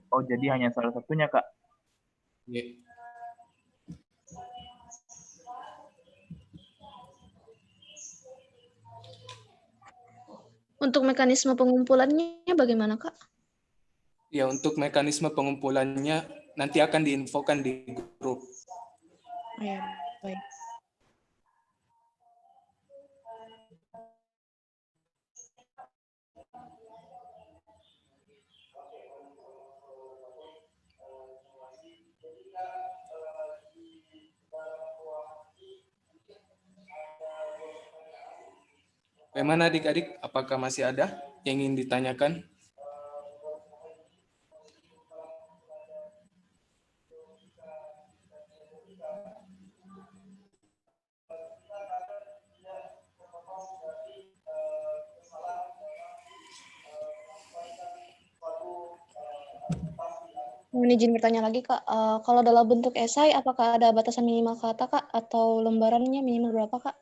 Oh, jadi hanya salah satunya Kak. Iya. Untuk mekanisme pengumpulannya bagaimana, Kak? Ya, untuk mekanisme pengumpulannya nanti akan diinfokan di grup. Oh, ya, baik. Bagaimana adik-adik? Apakah masih ada yang ingin ditanyakan? Mohon izin bertanya lagi, Kak. Kalau dalam bentuk esai, apakah ada batasan minimal kata, Kak? Atau lembarannya minimal berapa, Kak?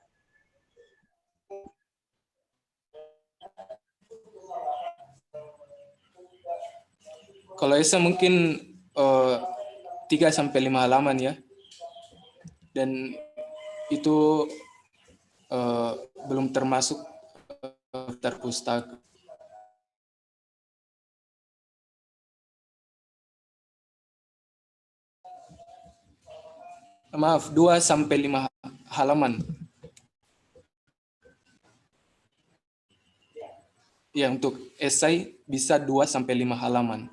Kalau esai mungkin 3-5 halaman ya. Dan itu belum termasuk daftar pustaka. Maaf, 2-5 halaman. Ya, untuk esai bisa 2-5 halaman.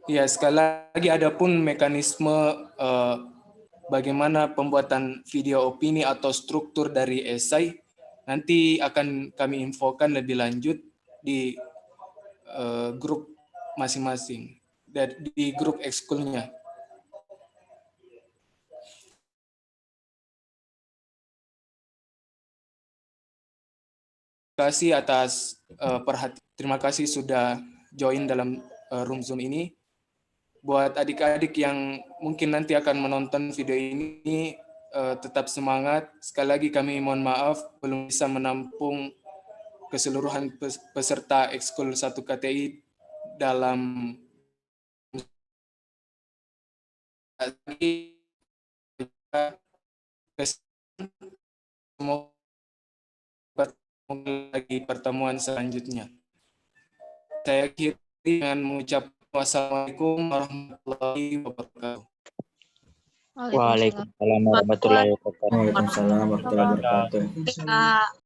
Ya, sekali lagi adapun mekanisme bagaimana pembuatan video opini atau struktur dari esai nanti akan kami infokan lebih lanjut di grup masing-masing dan di grup ekskulnya. Terima kasih atas perhatian. Terima kasih sudah join dalam room Zoom ini. Buat adik-adik yang mungkin nanti akan menonton video ini, tetap semangat. Sekali lagi kami mohon maaf belum bisa menampung keseluruhan peserta ekskul 1 KTI dalam semoga lagi pertemuan selanjutnya. Saya akhiri dengan mengucapkan wassalamualaikum warahmatullahi wabarakatuh. Waalaikumsalam warahmatullahi wabarakatuh. Waalaikumsalam warahmatullahi wabarakatuh.